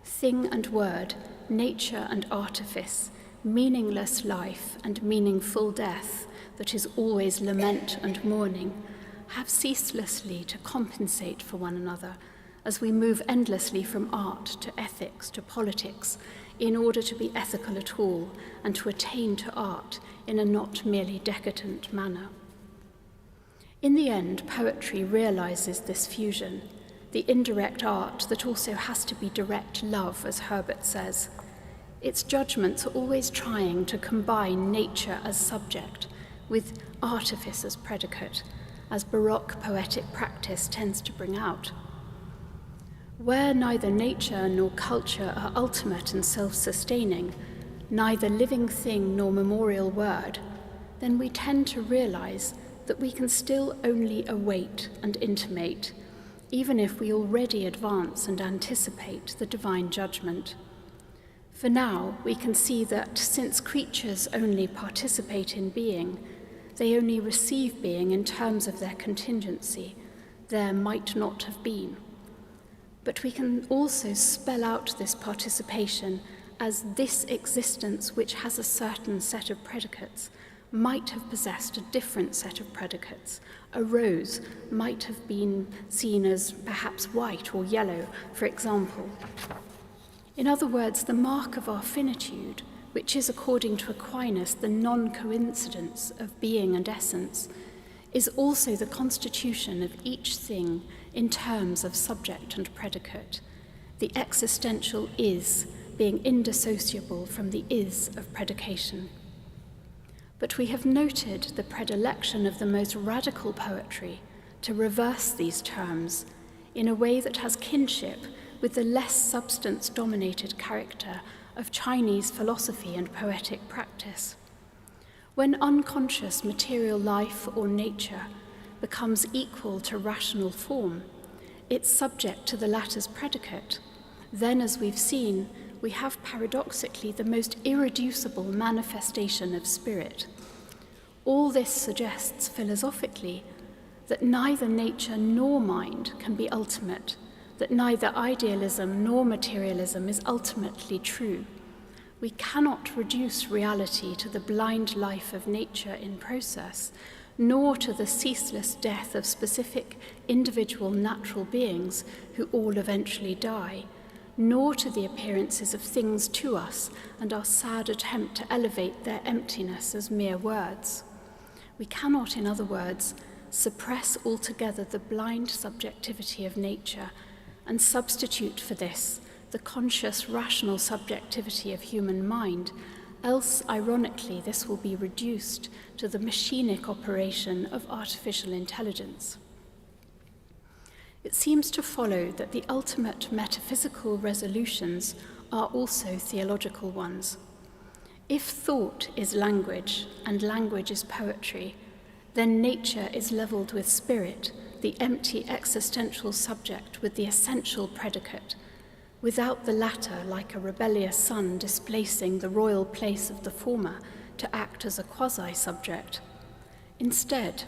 thing and word, nature and artifice, meaningless life and meaningful death that is always lament and mourning, have ceaselessly to compensate for one another as we move endlessly from art to ethics to politics in order to be ethical at all and to attain to art in a not merely decadent manner. In the end, poetry realizes this fusion, the indirect art that also has to be direct love, as Herbert says. Its judgments are always trying to combine nature as subject with artifice as predicate, as Baroque poetic practice tends to bring out. Where neither nature nor culture are ultimate and self-sustaining, neither living thing nor memorial word, then we tend to realize that we can still only await and intimate, even if we already advance and anticipate the divine judgment. For now, we can see that since creatures only participate in being, they only receive being in terms of their contingency, their might not have been. But we can also spell out this participation as this existence which has a certain set of predicates might have possessed a different set of predicates. A rose might have been seen as perhaps white or yellow, for example. In other words, the mark of our finitude, which is, according to Aquinas, the non-coincidence of being and essence, is also the constitution of each thing in terms of subject and predicate, the existential is being indissociable from the is of predication. But we have noted the predilection of the most radical poetry to reverse these terms in a way that has kinship with the less substance-dominated character of Chinese philosophy and poetic practice. When unconscious material life or nature becomes equal to rational form, it's subject to the latter's predicate. Then, as we've seen, we have paradoxically the most irreducible manifestation of spirit. All this suggests philosophically that neither nature nor mind can be ultimate, that neither idealism nor materialism is ultimately true. We cannot reduce reality to the blind life of nature in process, nor to the ceaseless death of specific individual natural beings who all eventually die, nor to the appearances of things to us and our sad attempt to elevate their emptiness as mere words. We cannot, in other words, suppress altogether the blind subjectivity of nature and substitute for this the conscious, rational subjectivity of human mind, else, ironically, this will be reduced to the machinic operation of artificial intelligence. It seems to follow that the ultimate metaphysical resolutions are also theological ones. If thought is language and language is poetry, then nature is levelled with spirit, the empty existential subject with the essential predicate, without the latter, like a rebellious sun, displacing the royal place of the former to act as a quasi-subject. Instead,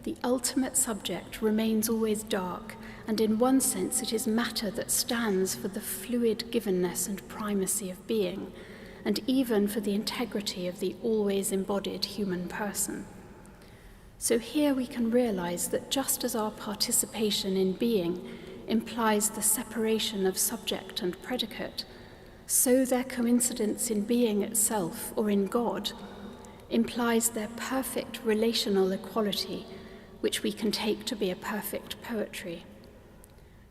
the ultimate subject remains always dark, and in one sense it is matter that stands for the fluid givenness and primacy of being, and even for the integrity of the always embodied human person. So here we can realize that just as our participation in being implies the separation of subject and predicate, so their coincidence in being itself or in God implies their perfect relational equality, which we can take to be a perfect poetry.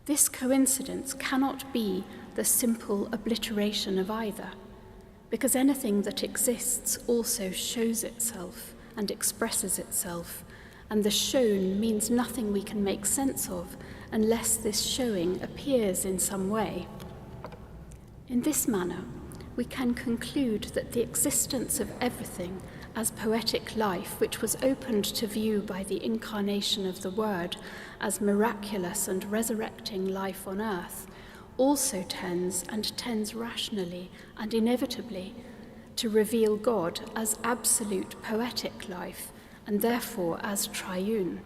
This coincidence cannot be the simple obliteration of either, because anything that exists also shows itself and expresses itself, and the shown means nothing we can make sense of unless this showing appears in some way. In this manner, we can conclude that the existence of everything as poetic life, which was opened to view by the incarnation of the Word as miraculous and resurrecting life on earth, also tends rationally and inevitably to reveal God as absolute poetic life, and therefore as triune.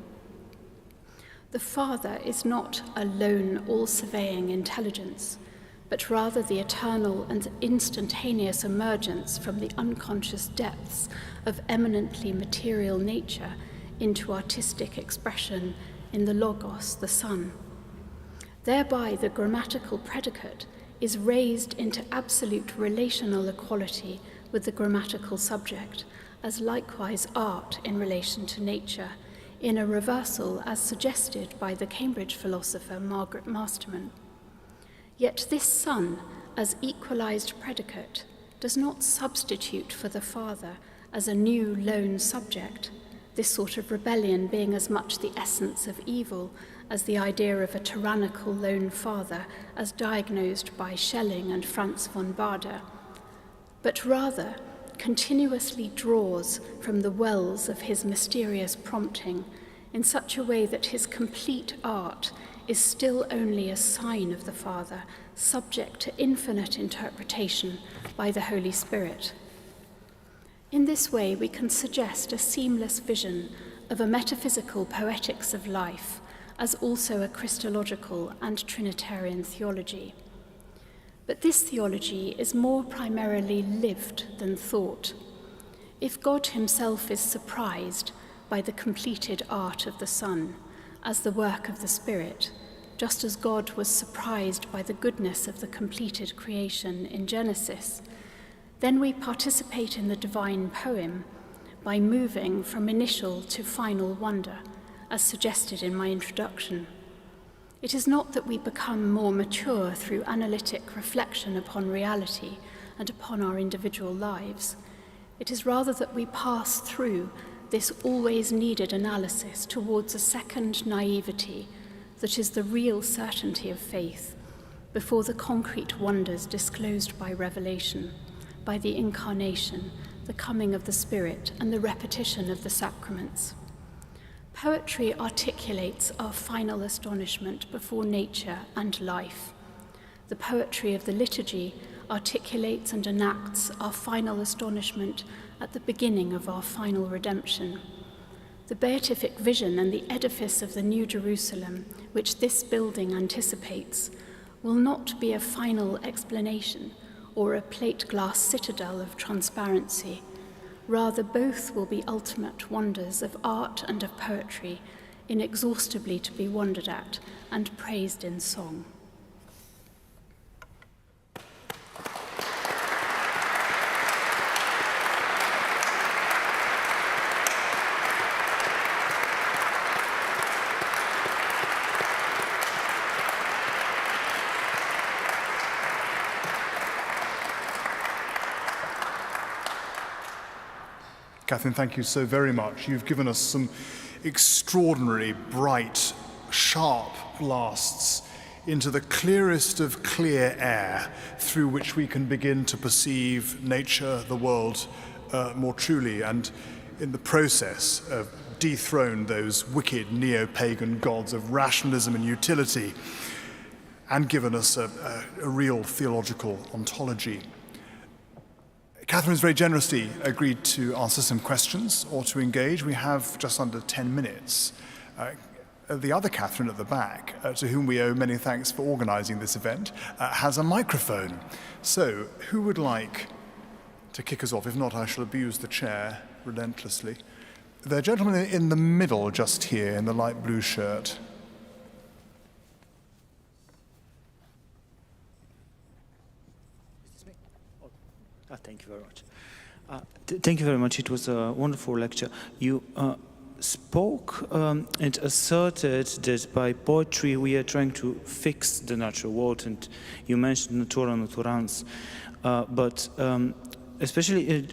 The Father is not a lone, all-surveying intelligence, but rather the eternal and instantaneous emergence from the unconscious depths of eminently material nature into artistic expression in the Logos, the Son. Thereby, the grammatical predicate is raised into absolute relational equality with the grammatical subject, as likewise art in relation to nature, in a reversal as suggested by the Cambridge philosopher Margaret Masterman. Yet this Son, as equalized predicate, does not substitute for the Father as a new lone subject, this sort of rebellion being as much the essence of evil as the idea of a tyrannical lone father as diagnosed by Schelling and Franz von Baader, but rather continuously draws from the wells of his mysterious prompting in such a way that his complete art is still only a sign of the Father, subject to infinite interpretation by the Holy Spirit. In this way, we can suggest a seamless vision of a metaphysical poetics of life, as also a Christological and Trinitarian theology. But this theology is more primarily lived than thought. If God himself is surprised by the completed art of the Son as the work of the Spirit, just as God was surprised by the goodness of the completed creation in Genesis, then we participate in the divine poem by moving from initial to final wonder, as suggested in my introduction. It is not that we become more mature through analytic reflection upon reality and upon our individual lives. It is rather that we pass through this always needed analysis towards a second naivety that is the real certainty of faith before the concrete wonders disclosed by revelation, by the incarnation, the coming of the Spirit, and the repetition of the sacraments. Poetry articulates our final astonishment before nature and life. The poetry of the liturgy articulates and enacts our final astonishment at the beginning of our final redemption. The beatific vision and the edifice of the New Jerusalem, which this building anticipates, will not be a final explanation or a plate-glass citadel of transparency. Rather, both will be ultimate wonders of art and of poetry, inexhaustibly to be wondered at and praised in song.
Catherine, thank you so very much. You've given us some extraordinary, bright, sharp blasts into the clearest of clear air through which we can begin to perceive nature, the world, more truly, and in the process dethrone those wicked neo-pagan gods of rationalism and utility, and given us a real theological ontology. Catherine has very generously agreed to answer some questions or to engage. We have just under 10 minutes. The other Catherine at the back, to whom we owe many thanks for organizing this event, has a microphone. So, who would like to kick us off? If not, I shall abuse the chair relentlessly. The gentleman in the middle just here in the light blue shirt.
Thank you very much. Thank you very much. It was a wonderful lecture. You spoke and asserted that by poetry we are trying to fix the natural world, and you mentioned natura naturans. But especially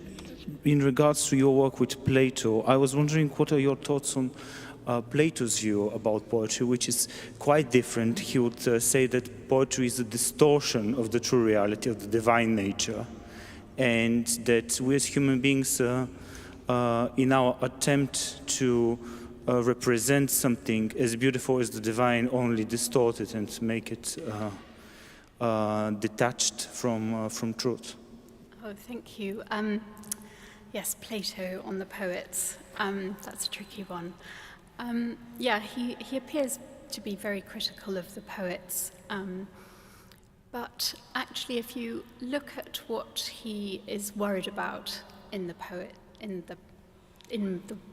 in regards to your work with Plato, I was wondering what are your thoughts on Plato's view about poetry, which is quite different. He would say that poetry is a distortion of the true reality of the divine nature, and that we as human beings, in our attempt to represent something as beautiful as the divine, only distort it and make it detached from truth.
Oh, thank you. Yes, Plato on the poets. That's a tricky one. Yeah, he appears to be very critical of the poets. But actually, if you look at what he is worried about in the poet, in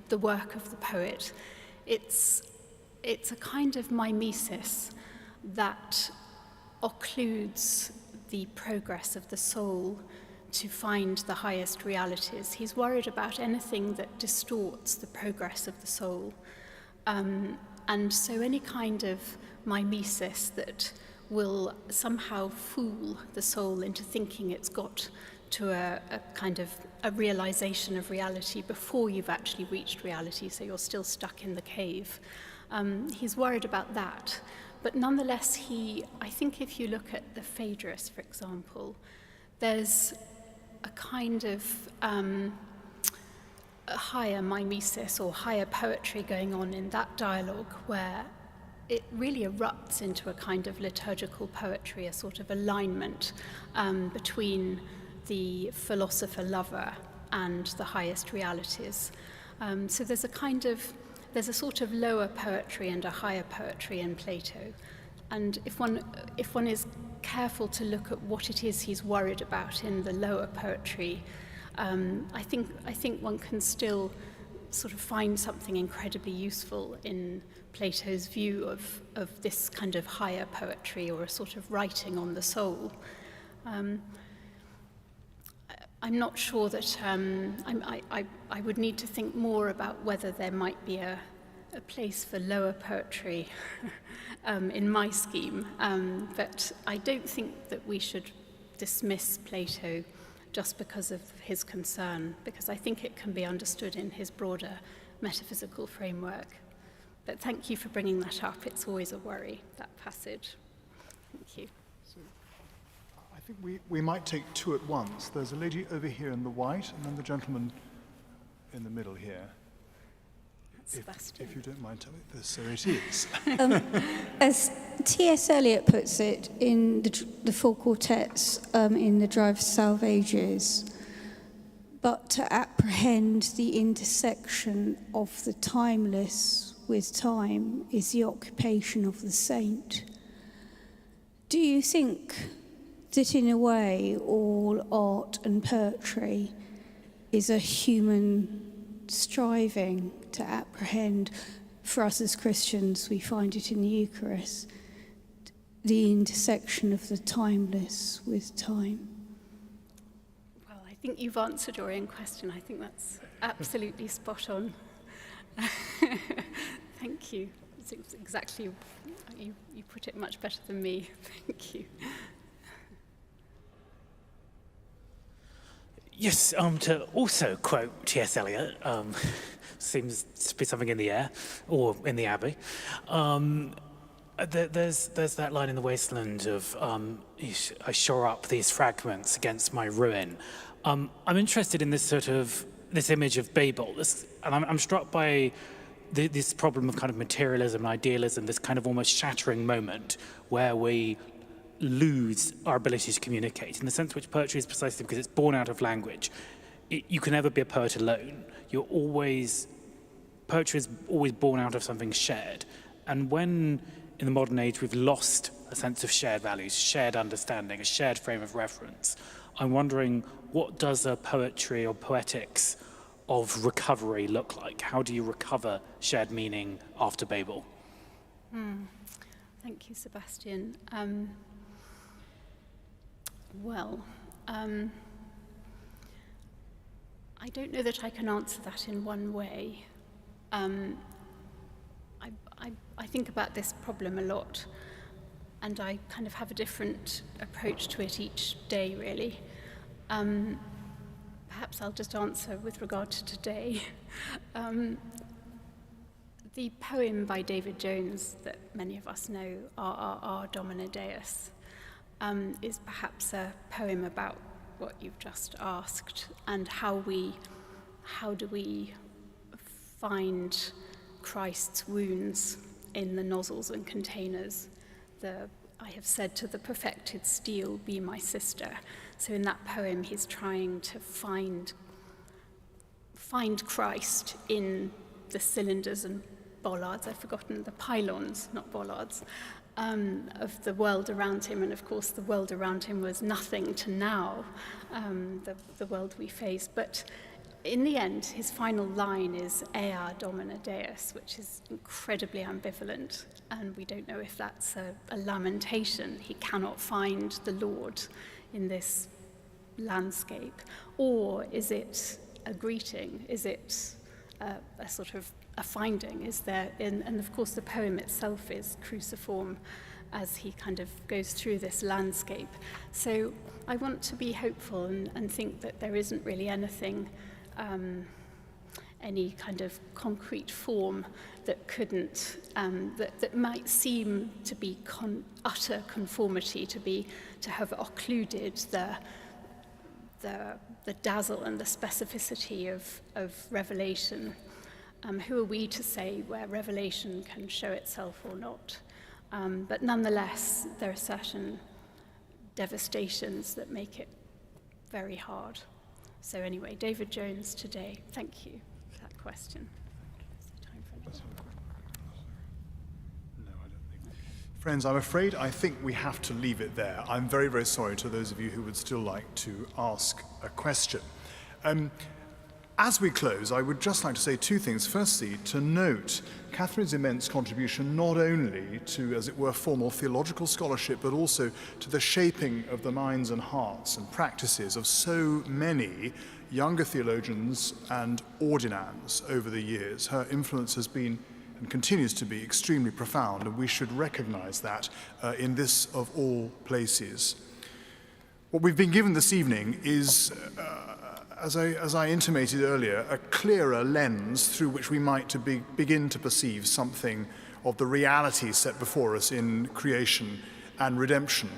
the work of the poet, it's a kind of mimesis that occludes the progress of the soul to find the highest realities. He's worried about anything that distorts the progress of the soul. And so any kind of mimesis that will somehow fool the soul into thinking it's got to a kind of a realization of reality before you've actually reached reality, so you're still stuck in the cave. He's worried about that. But nonetheless, I think if you look at the Phaedrus, for example, there's a kind of a higher mimesis or higher poetry going on in that dialogue where it really erupts into a kind of liturgical poetry, a sort of alignment between the philosopher-lover and the highest realities. So there's a sort of lower poetry and a higher poetry in Plato. And if one is careful to look at what it is he's worried about in the lower poetry. I think one can still sort of find something incredibly useful in Plato's view of this kind of higher poetry, or a sort of writing on the soul. I'm not sure that I would need to think more about whether there might be a place for lower poetry in my scheme, but I don't think that we should dismiss Plato just because of his concern, because I think it can be understood in his broader metaphysical framework. But thank you for bringing that up. It's always a worry, that passage. Thank you.
So, I think we might take two at once. There's a lady over here in the white, and then the gentleman in the middle here. If you don't mind telling me, so it is.
As T.S. Eliot puts it in the four quartets in The Drive for Salvages, but to apprehend the intersection of the timeless with time is the occupation of the saint. Do you think that in a way all art and poetry is a human striving to apprehend? For us as Christians, we find it in the Eucharist, the intersection of the timeless with time.
Well, I think you've answered your own question. I think that's absolutely spot on. Thank you. It's exactly, you put it much better than me. Thank you.
Yes, to also quote T.S. Eliot, seems to be something in the air, or in the Abbey. There's that line in The Wasteland of, I shore up these fragments against my ruin. I'm interested in this image of Babel, and I'm struck by this problem of kind of materialism and idealism, this kind of almost shattering moment where we lose our ability to communicate, in the sense which poetry is precisely because it's born out of language. You can never be a poet alone. Poetry is always born out of something shared. And when, in the modern age, we've lost a sense of shared values, shared understanding, a shared frame of reference, I'm wondering, what does a poetry or poetics of recovery look like? How do you recover shared meaning after Babel?
Thank you, Sebastian. I don't know that I can answer that in one way. I think about this problem a lot, and I kind of have a different approach to it each day, really. Perhaps I'll just answer with regard to today. The poem by David Jones that many of us know, R. Domine Deus, is perhaps a poem about what you've just asked, and how do we find Christ's wounds in the nozzles and containers. I have said to the perfected steel, be my sister. So in that poem, he's trying to find Christ in the cylinders and bollards, I've forgotten, the pylons, not bollards, of the world around him. And of course, the world around him was nothing to now, the world we face. But in the end, his final line is Ea Domine Deus, which is incredibly ambivalent. And we don't know if that's a lamentation. He cannot find the Lord in this landscape. Or is it a greeting? Is it a sort of a finding? Is there, and of course the poem itself is cruciform as he kind of goes through this landscape. So I want to be hopeful and think that there isn't really anything, any kind of concrete form that couldn't, that might seem to be utter conformity, to have occluded the dazzle and the specificity of revelation. Who are we to say where revelation can show itself or not? But nonetheless, there are certain devastations that make it very hard. So anyway, David Jones today. Thank you for that question. Is there time for another?
No, I don't think. Friends, I'm afraid I think we have to leave it there. I'm very, very sorry to those of you who would still like to ask a question. As we close, I would just like to say two things. Firstly, to note Catherine's immense contribution not only to, as it were, formal theological scholarship, but also to the shaping of the minds and hearts and practices of so many younger theologians and ordinands over the years. Her influence has been and continues to be extremely profound, and we should recognize that in this of all places. What we've been given this evening is as I intimated earlier, a clearer lens through which we might begin to perceive something of the reality set before us in creation and redemption.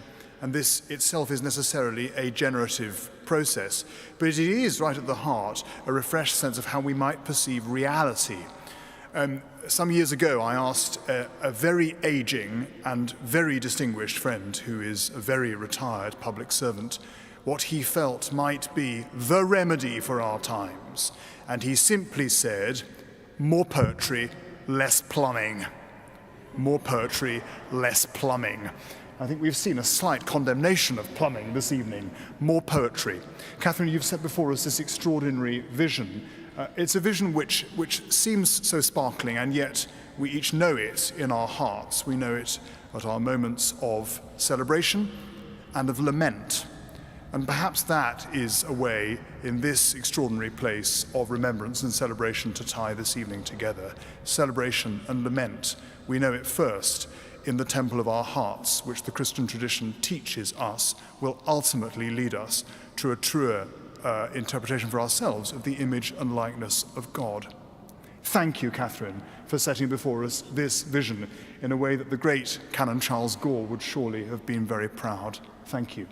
And this itself is necessarily a generative process, but it is right at the heart a refreshed sense of how we might perceive reality. Some years ago, I asked a very aging and very distinguished friend, who is a very retired public servant, what he felt might be the remedy for our times. And he simply said, more poetry, less plumbing. More poetry, less plumbing. I think we've seen a slight condemnation of plumbing this evening. More poetry. Catherine, you've set before us this extraordinary vision. It's a vision which seems so sparkling, and yet we each know it in our hearts. We know it at our moments of celebration and of lament. And perhaps that is a way in this extraordinary place of remembrance and celebration to tie this evening together. Celebration and lament. We know it first in the temple of our hearts, which the Christian tradition teaches us will ultimately lead us to a truer interpretation for ourselves of the image and likeness of God. Thank you, Catherine, for setting before us this vision in a way that the great Canon Charles Gore would surely have been very proud. Thank you.